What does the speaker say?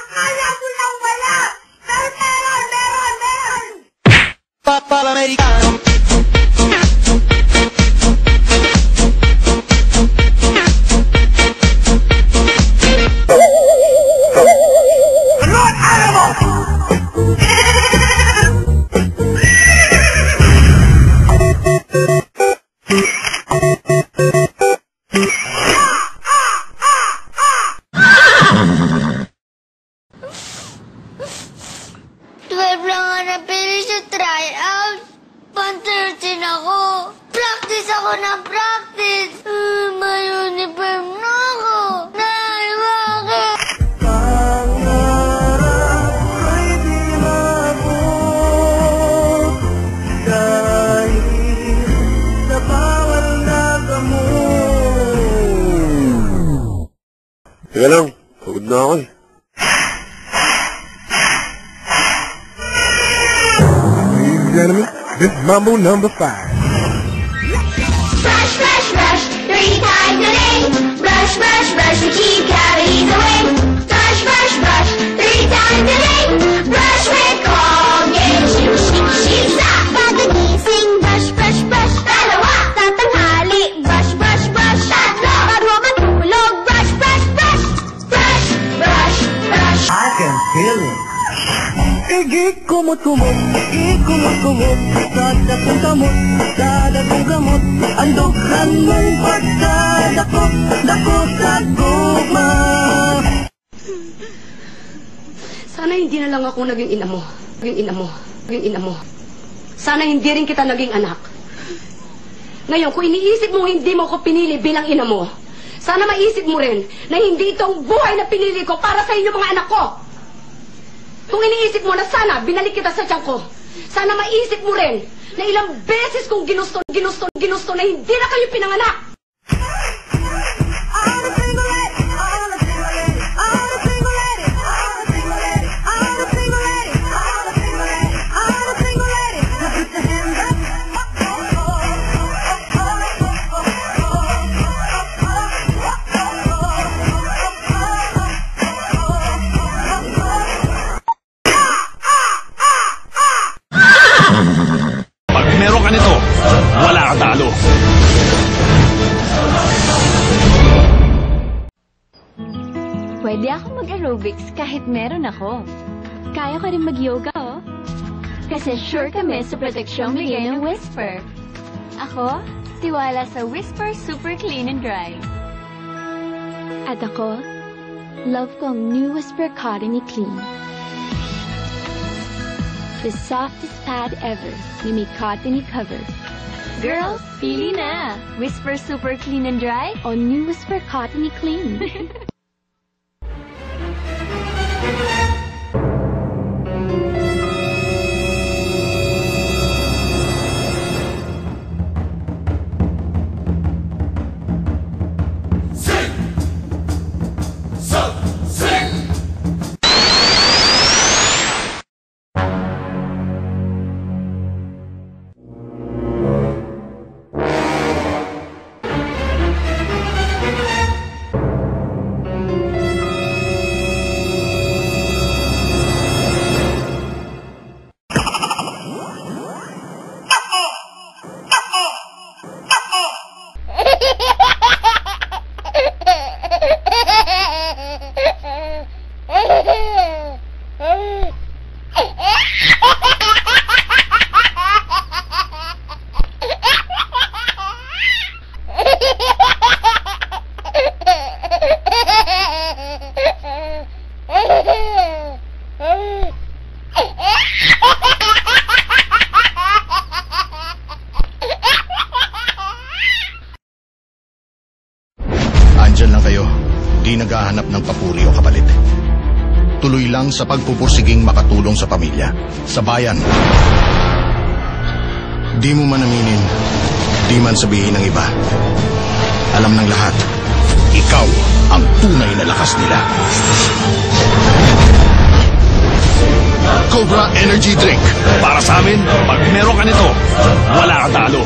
Akala ko lang wala! Pero meron! Papa Americano. Teka lang, pagod na ako eh. Ladies and gentlemen, this is Mambo number 5. Brush, brush, brush, 3 times a day. Brush, brush, brush to keep cavities away. Brush, brush, brush, 3 times a day. Brush with Colgate, shake, shake, shake, stop. Pagdagising, brush, brush, brush. Dalawa, sa tanghali, brush, brush, brush. Tatlo, bago matulog, brush, brush, brush. Brush, brush, brush. I can feel it. Kumot, dadakong gamot, dadakong gamot, ang dukhan mong pagdadakot, dakot sa guma. Sana hindi na lang ako naging ina mo. Sana hindi rin kita naging anak. Ngayon, kung iniisip mo hindi mo ko pinili bilang ina mo, sana maisip mo rin na hindi ito ang buhay na pinili ko para sa inyo mga anak ko. Kung iniisip mo na sana binalik kita sa tiyan ko, sana maisip mo rin na ilang beses kong ginusto na hindi na kayo pinanganak. Meron ka nito, wala ka talo. Pwede ako mag-aerobics kahit meron ako. Kaya ko rin mag-yoga, oh. Kasi sure kami sa proteksyong bigay ng Whisper. Ako, tiwala sa Whisper Super Clean and Dry. At ako, love ko ang new Whisper Cotton Clean. The softest pad ever na may cottony cover. Girls, pili na! Whisper Super Clean and Dry o new Whisper Cottony Clean. Andyan lang kayo, di naghahanap ng papuri o kapalit. Tuloy lang sa pagpupursiging makatulong sa pamilya, sa bayan. Di mo man aminin, di man sabihin ng iba. Alam ng lahat, ikaw ang tunay na lakas nila. Cobra Energy Drink. Para sa amin, pag meron ka nito, wala ka talo.